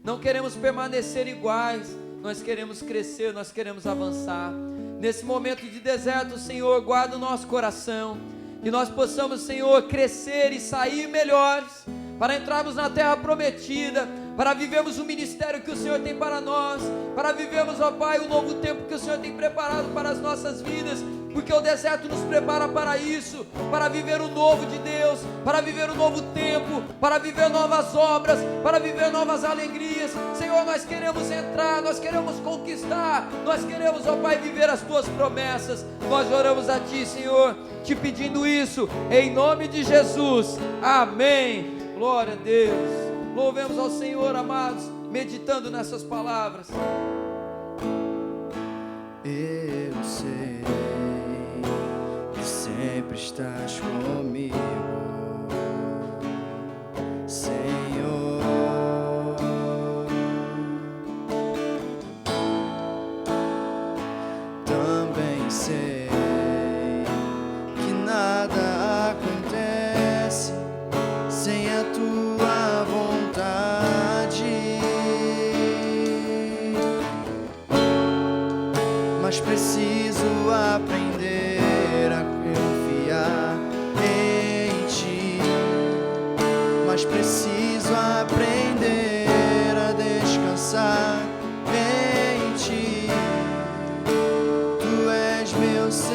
não queremos permanecer iguais, nós queremos crescer, nós queremos avançar. Nesse momento de deserto, Senhor, guarda o nosso coração, que nós possamos, Senhor, crescer e sair melhores, para entrarmos na terra prometida, para vivermos o ministério que o Senhor tem para nós, para vivermos, ó Pai, o novo tempo que o Senhor tem preparado para as nossas vidas, porque o deserto nos prepara para isso, para viver o novo de Deus, para viver o novo tempo, para viver novas obras, para viver novas alegrias. Senhor, nós queremos entrar, nós queremos conquistar, nós queremos, ó Pai, viver as Tuas promessas. Nós oramos a Ti, Senhor, te pedindo isso, em nome de Jesus, amém. Glória a Deus. Louvemos ao Senhor, amados. meditando nessas palavras. Eu sei que sempre estás comigo, Senhor. Também sei que nada acontece sem a tua vontade, mas preciso aprender a confiar em ti, mas preciso aprender a descansar em ti. Tu és meu Senhor.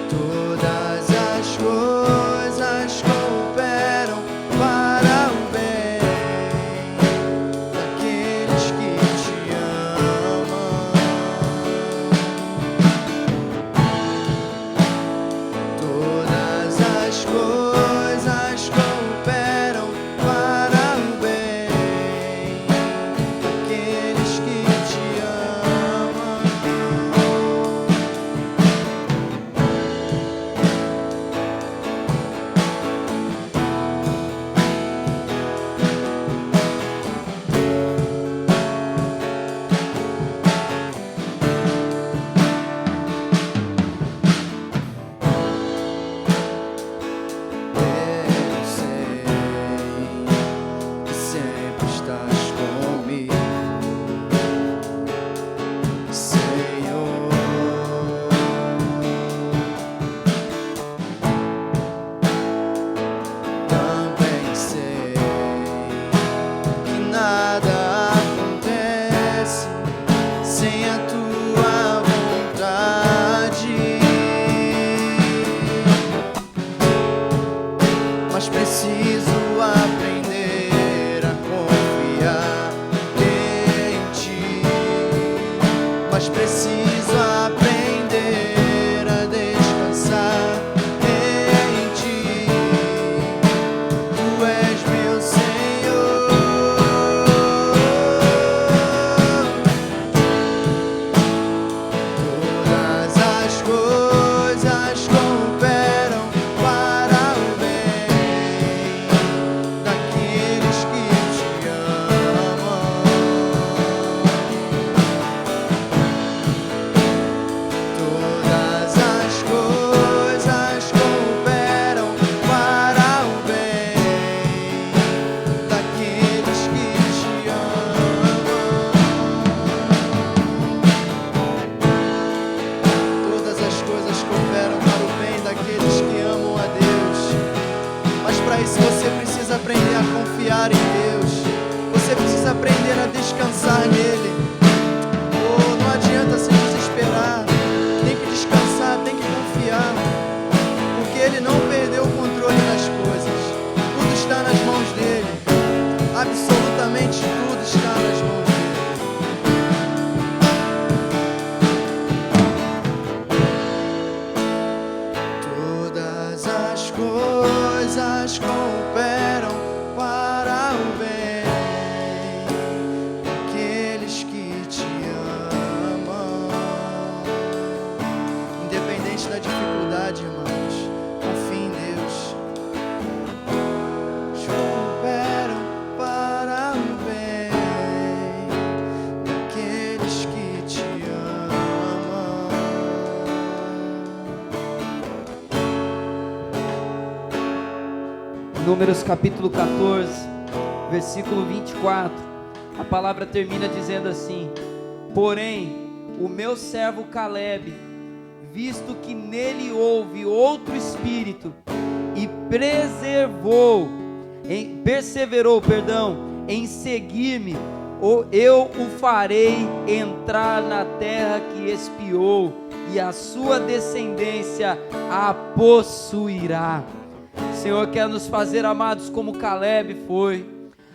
Todas as coisas cooperam para o bem daqueles que te amam. Todas as coisas cooperam para o bem daqueles que te amam. Eu sei que sempre estás comigo, Senhor. Também sei que nada acontece sem a tua vontade, mas preciso aprender a confiar em ti, mas preciso aprender a descansar em ti. Tu és meu Senhor. Todas as coisas cooperam para o bem daqueles que te amam. Todas as coisas cooperam para o bem daqueles que te amam. Todas as coisas cooperam para o bem daqueles que amam a Deus. Mas para isso você precisa aprender a confiar em Deus. Você precisa aprender a descansar nele. Oh, não adianta se desesperar. Tem que descansar, tem que confiar, porque ele não perdeu o controle das coisas. Tudo está nas mãos dele. Absolutamente tudo está nas mãos dele. Todas as coisas cooperam para o bem daqueles que te amam. Independente da dificuldade, irmãos, confie em Deus. Cooperam para o bem daqueles que te amam. Números capítulo 14, versículo 24, a palavra termina dizendo assim: porém, o meu servo Caleb, visto que nele houve outro espírito, e perseverou em seguir-me, eu o farei entrar na terra que espiou, e a sua descendência a possuirá. O Senhor quer nos fazer, amados, como Caleb foi.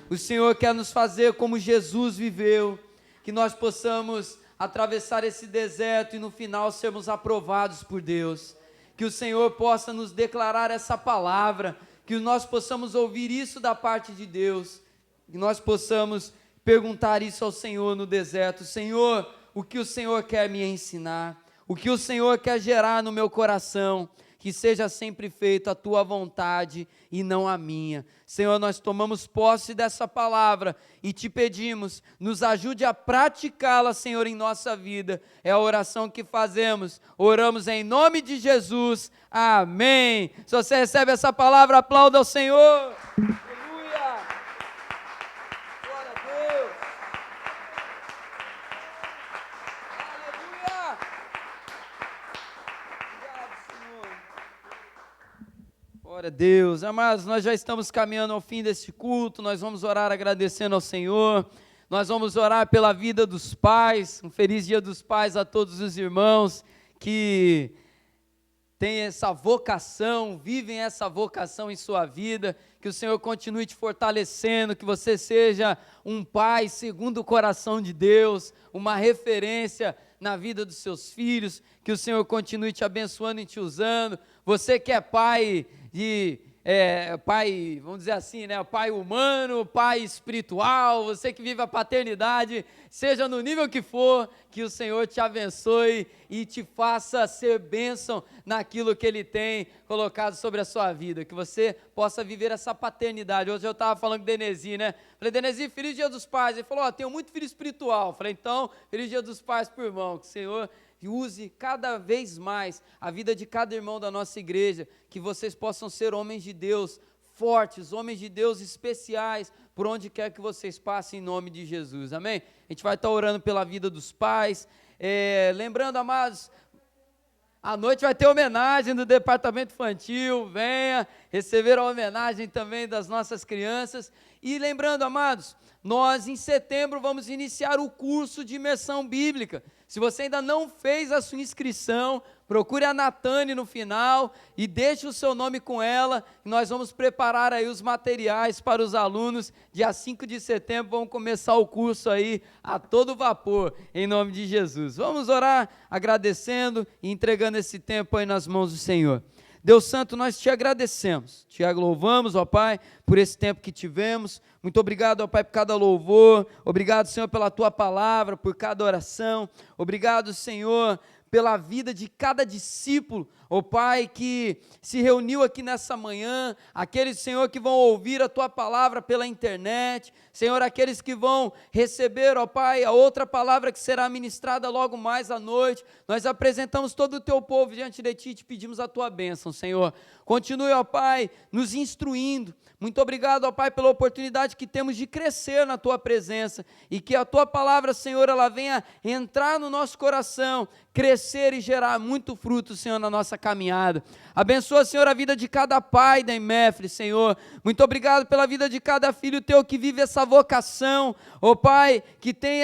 O Senhor quer nos fazer como Jesus viveu, que nós possamos atravessar esse deserto e no final sermos aprovados por Deus. que o Senhor possa nos declarar essa palavra, que nós possamos ouvir isso da parte de Deus, que nós possamos perguntar isso ao Senhor no deserto: Senhor, o que o Senhor quer me ensinar? O que o Senhor quer gerar no meu coração? Que seja sempre feito a tua vontade e não a minha. Senhor, nós tomamos posse dessa palavra e te pedimos, nos ajude a praticá-la, Senhor, em nossa vida. É a oração que fazemos, oramos em nome de Jesus, amém. Se você recebe essa palavra, aplauda ao Senhor. Aleluia. Glória a Deus. Aleluia. Obrigado, Senhor. Glória a Deus. Amados, nós já estamos caminhando ao fim desse culto, nós vamos orar agradecendo ao Senhor, nós vamos orar pela vida dos pais. Um feliz dia dos pais a todos os irmãos que têm essa vocação, vivem essa vocação em sua vida, que o Senhor continue te fortalecendo, que você seja um pai segundo o coração de Deus, uma referência na vida dos seus filhos, que o Senhor continue te abençoando e te usando. Você que é pai pai, vamos dizer assim, né, pai humano, pai espiritual, você que vive a paternidade, seja no nível que for, que o Senhor te abençoe e te faça ser bênção naquilo que Ele tem colocado sobre a sua vida, que você possa viver essa paternidade. Hoje eu estava falando com o Denesi, né, falei: Denesi, feliz dia dos pais. Ele falou: tenho muito filho espiritual. Falei: então, feliz dia dos pais pro irmão, que o Senhor use cada vez mais a vida de cada irmão da nossa igreja, que vocês possam ser homens de Deus fortes, homens de Deus especiais, por onde quer que vocês passem, em nome de Jesus, amém? A gente vai estar orando pela vida dos pais, lembrando, amados, à noite vai ter homenagem do departamento infantil, venha receber a homenagem também das nossas crianças. E lembrando, amados, nós em setembro vamos iniciar o curso de imersão bíblica. Se você ainda não fez a sua inscrição, procure a Natane no final e deixe o seu nome com ela. Nós vamos preparar aí os materiais para os alunos. Dia 5 de setembro vamos começar o curso aí a todo vapor, em nome de Jesus. Vamos orar agradecendo e entregando esse tempo aí nas mãos do Senhor. Deus Santo, nós te agradecemos, te louvamos, ó Pai, por esse tempo que tivemos. Muito obrigado, ó Pai, por cada louvor. Obrigado, Senhor, pela Tua palavra, por cada oração. Obrigado, Senhor, pela vida de cada discípulo, ó Pai, que se reuniu aqui nessa manhã, aqueles, Senhor, que vão ouvir a Tua palavra pela internet, Senhor, aqueles que vão receber, ó Pai, a outra palavra que será ministrada logo mais à noite. Nós apresentamos todo o Teu povo diante de Ti e te pedimos a Tua bênção, Senhor. Continue, ó Pai, nos instruindo. Muito obrigado, ó Pai, pela oportunidade que temos de crescer na Tua presença e que a Tua palavra, Senhor, ela venha entrar no nosso coração, crescer e gerar muito fruto, Senhor, na nossa caminhada. Abençoa, Senhor, a vida de cada pai da Imefre, Senhor. Muito obrigado pela vida de cada filho Teu que vive essa vocação, ó Pai, que tem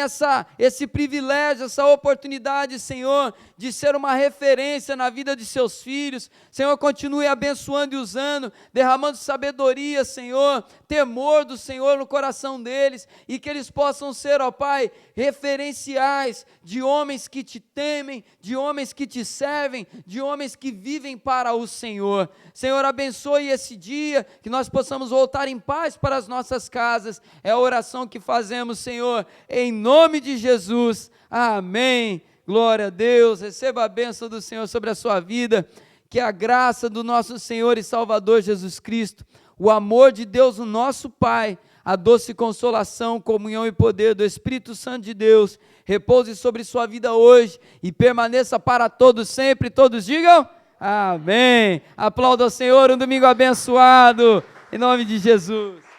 esse privilégio, essa oportunidade, Senhor, de ser uma referência na vida de seus filhos. Senhor, continue abençoando e usando, derramando sabedoria, Senhor, temor do Senhor no coração deles, e que eles possam ser, ó Pai, referenciais de homens que Te temem, de homens que Te servem, de homens que vivem para o Senhor. Senhor, abençoe esse dia, que nós possamos voltar em paz para as nossas casas. É a oração que fazemos, Senhor, em nome de Jesus, amém. Glória a Deus. Receba a bênção do Senhor sobre a sua vida, que a graça do nosso Senhor e Salvador Jesus Cristo, o amor de Deus, o nosso Pai, a doce consolação, comunhão e poder do Espírito Santo de Deus, repouse sobre sua vida hoje e permaneça para todos sempre. Todos digam amém. Aplauda ao Senhor, um domingo abençoado, em nome de Jesus.